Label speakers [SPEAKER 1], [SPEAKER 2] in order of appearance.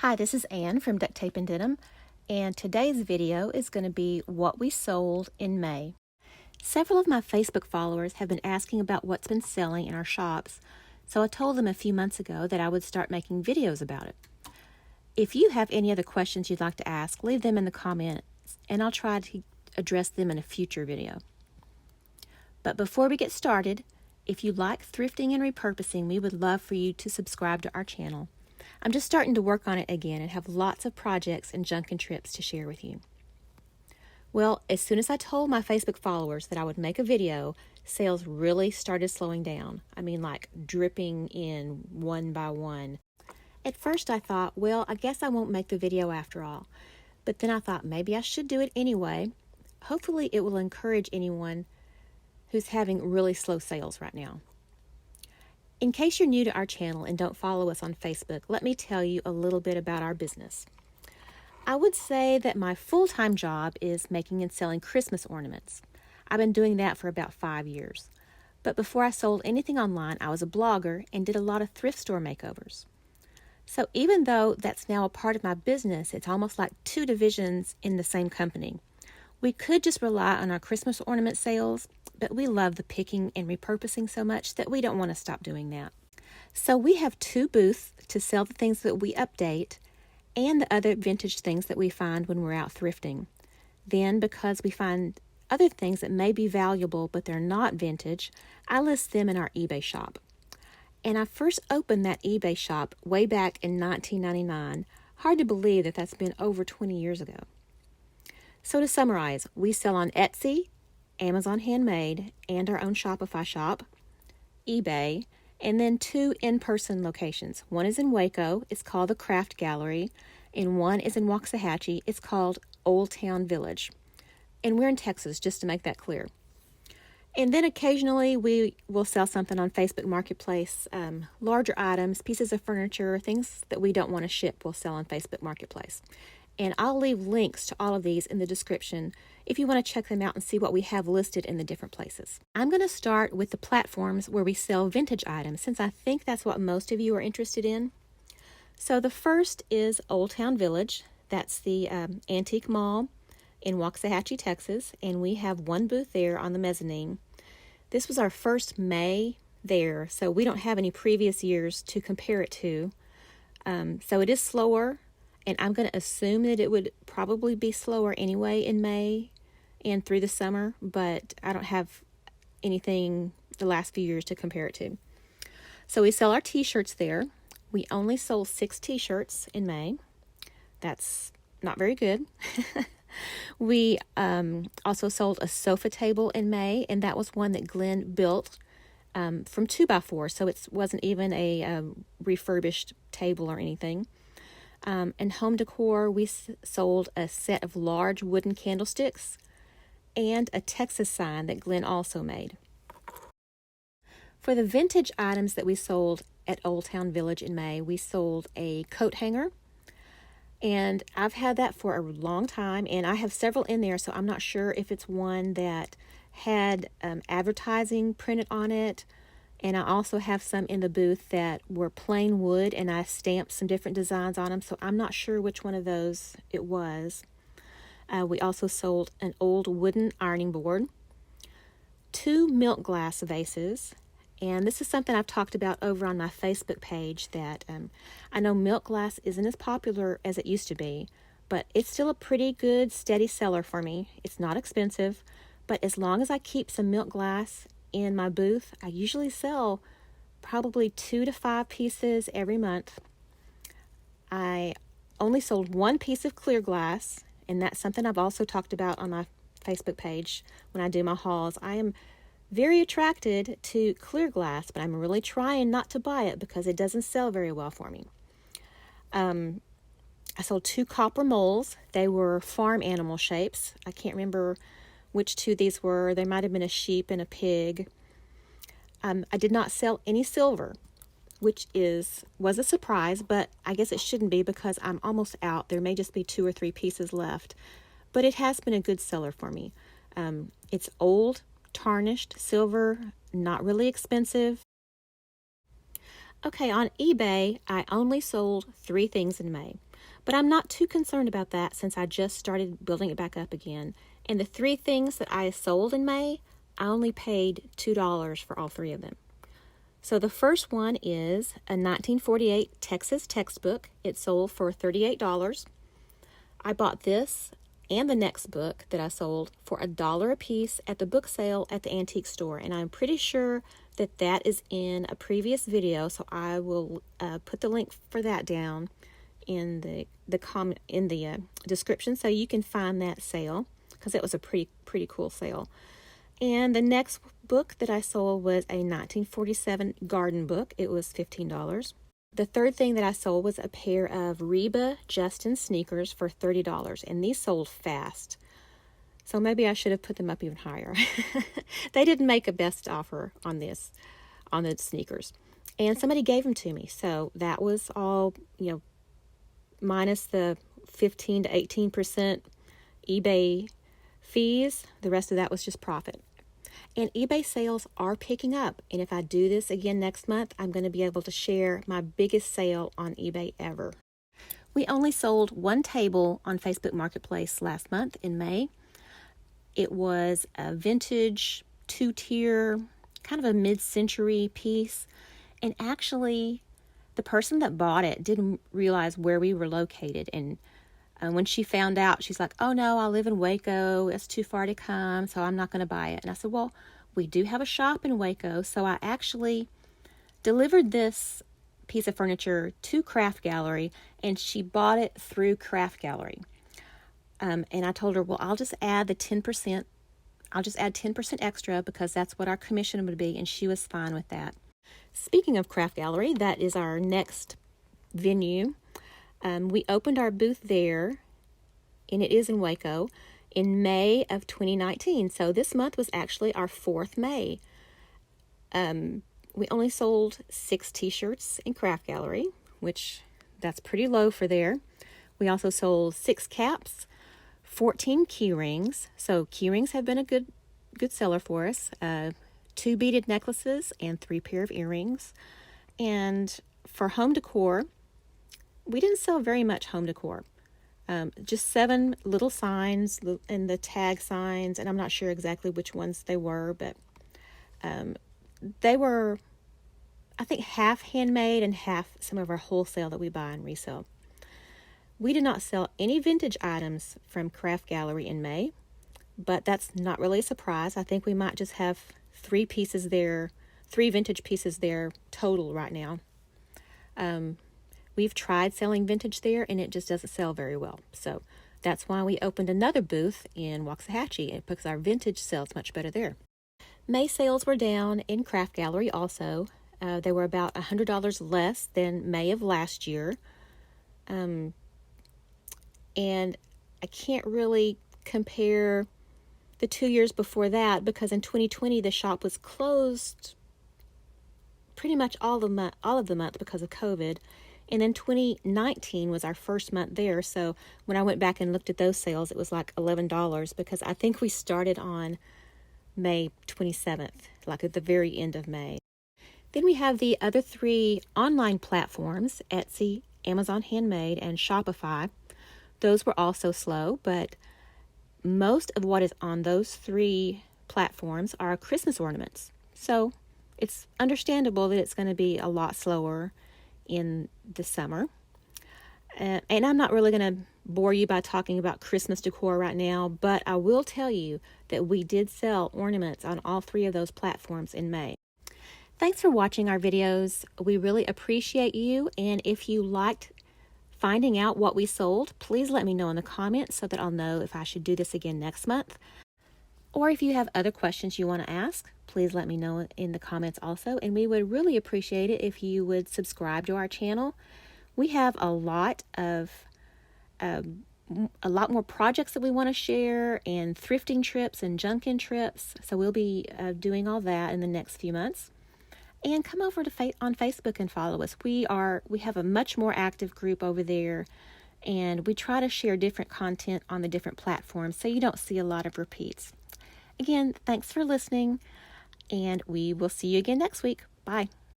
[SPEAKER 1] Hi, this is Anne from Tatum, and today's video is going to be what we sold in May. Several of my Facebook followers have been asking about what's been selling in our shops, so I told them a few months ago that I would start making videos about it. If you have any other questions you'd like to ask, leave them in the comments, and I'll try to address them in a future video. But before we get started, if you like thrifting and repurposing, we would love for you to subscribe to our channel. I'm just starting to work on it again and have lots of projects and junk and trips to share with you. Well, as soon as I told my Facebook followers that I would make a video, sales really started slowing down. I mean, like dripping in one by one. At first I thought, well, I guess I won't make the video after all. But then I thought maybe I should do it anyway. Hopefully it will encourage anyone who's having really slow sales right now. In case you're new to our channel and don't follow us on Facebook, let me tell you a little bit about our business. I would say that my full-time job is making and selling Christmas ornaments. I've been doing that for about 5 years. But before I sold anything online, I was a blogger and did a lot of thrift store makeovers. So even though that's now a part of my business, it's almost like two divisions in the same company. We could just rely on our Christmas ornament sales, but we love the picking and repurposing so much that we don't want to stop doing that. So we have two booths to sell the things that we update and the other vintage things that we find when we're out thrifting. Then, because we find other things that may be valuable but they're not vintage, I list them in our eBay shop. And I first opened that eBay shop way back in 1999. Hard to believe that that's been over 20 years ago. So to summarize, we sell on Etsy, Amazon Handmade, and our own Shopify shop, eBay, and then two in-person locations. One is in Waco, it's called the Craft Gallery, and one is in Waxahachie, it's called Old Town Village. And we're in Texas, just to make that clear. And then occasionally we will sell something on Facebook Marketplace, larger items, pieces of furniture, things that we don't want to ship, we'll sell on Facebook Marketplace. And I'll leave links to all of these in the description if you want to check them out and see what we have listed in the different places. I'm going to start with the platforms where we sell vintage items, since I think that's what most of you are interested in. So the first is Old Town Village. That's the antique mall in Waxahachie, Texas, and we have one booth there on the mezzanine. This was our first May there, so we don't have any previous years to compare it to. So it is slower. And I'm going to assume that it would probably be slower anyway in May and through the summer, but I don't have anything the last few years to compare it to. So we sell our t-shirts there. We only sold 6 t-shirts in May. That's not very good. We also sold a sofa table in May, and that was one that Glenn built from 2x4, so it wasn't even a refurbished table or anything. In home decor, we sold a set of large wooden candlesticks and a Texas sign that Glenn also made. For the vintage items that we sold at Old Town Village in May, we sold a coat hanger, and I've had that for a long time, and I have several in there, so I'm not sure if it's one that had advertising printed on it. And I also have some in the booth that were plain wood, and I stamped some different designs on them, so I'm not sure which one of those it was. We also sold an old wooden ironing board, 2 milk glass vases, and this is something I've talked about over on my Facebook page, that I know milk glass isn't as popular as it used to be, but it's still a pretty good, steady seller for me. It's not expensive, but as long as I keep some milk glass in my booth, I usually sell probably 2 to 5 pieces every month. I only sold 1 piece of clear glass, and that's something I've also talked about on my Facebook page when I do my hauls. I am very attracted to clear glass, but I'm really trying not to buy it because it doesn't sell very well for me. I sold 2 copper moles. They were farm animal shapes. I can't remember which 2 these were. There might have been a sheep and a pig. I did not sell any silver, which was a surprise, but I guess it shouldn't be because I'm almost out. There may just be 2 or 3 pieces left, but it has been a good seller for me. It's old, tarnished silver, not really expensive. Okay, on eBay, I only sold 3 things in May, but I'm not too concerned about that since I just started building it back up again. And the 3 things that I sold in May, I only paid $2 for all 3 of them. So the first one is a 1948 Texas textbook. It sold for $38. I bought this and the next book that I sold for $1 a piece at the book sale at the antique store, and I'm pretty sure that that is in a previous video, so I will put the link for that down in the description so you can find that sale, because it was a pretty cool sale. And the next book that I sold was a 1947 garden book. It was $15. The third thing that I sold was a pair of Reba Justin sneakers for $30, and these sold fast. So maybe I should have put them up even higher. They didn't make a best offer on the sneakers. And somebody gave them to me, so that was all, minus the 15 to 18% eBay fees. The rest of that was just profit. And eBay sales are picking up. And if I do this again next month, I'm going to be able to share my biggest sale on eBay ever. We only sold 1 table on Facebook Marketplace last month in May. It was a vintage 2-tier, kind of a mid-century piece. And actually, the person that bought it didn't realize where we were located. And when she found out, she's like, "Oh no, I live in Waco. It's too far to come, so I'm not going to buy it." And I said, "Well, we do have a shop in Waco." So I actually delivered this piece of furniture to Craft Gallery, and she bought it through Craft Gallery. And I told her, "Well, I'll just add 10% extra because that's what our commission would be," and she was fine with that. Speaking of Craft Gallery, that is our next venue. We opened our booth there, and it is in Waco, in May of 2019. So this month was actually our 4th May. We only sold 6 t-shirts in Craft Gallery, which that's pretty low for there. We also sold 6 caps, 14 key rings. So key rings have been a good seller for us. 2 beaded necklaces and 3 pair of earrings. And for home decor, we didn't sell very much home decor. Just 7 little signs and the tag signs, and I'm not sure exactly which ones they were, but they were, I think, half handmade and half some of our wholesale that we buy and resell. We did not sell any vintage items from Craft Gallery in May, but that's not really a surprise. I think we might just have 3 vintage pieces there total right now. We've tried selling vintage there, and it just doesn't sell very well. So that's why we opened another booth in Waxahachie, because our vintage sells much better there. May sales were down in Craft Gallery also. They were about $100 less than May of last year. And I can't really compare the 2 years before that, because in 2020 the shop was closed pretty much all of the month because of COVID. And then 2019 was our first month there. So when I went back and looked at those sales, it was like $11, because I think we started on May 27th, like at the very end of May. Then we have the other 3 online platforms, Etsy, Amazon Handmade, and Shopify. Those were also slow, but most of what is on those 3 platforms are Christmas ornaments. So it's understandable that it's going to be a lot slower in the summer. And I'm not really going to bore you by talking about Christmas decor right now, but I will tell you that we did sell ornaments on all 3 of those platforms in May. Thanks for watching our videos. We really appreciate you, and if you liked finding out what we sold, please let me know in the comments so that I'll know if I should do this again next month. Or if you have other questions you want to ask, please let me know in the comments also. And we would really appreciate it if you would subscribe to our channel. We have a lot more projects that we want to share, and thrifting trips and junkin trips. So we'll be doing all that in the next few months. And come over to on Facebook and follow us. We have a much more active group over there, and we try to share different content on the different platforms so you don't see a lot of repeats. Again, thanks for listening, and we will see you again next week. Bye.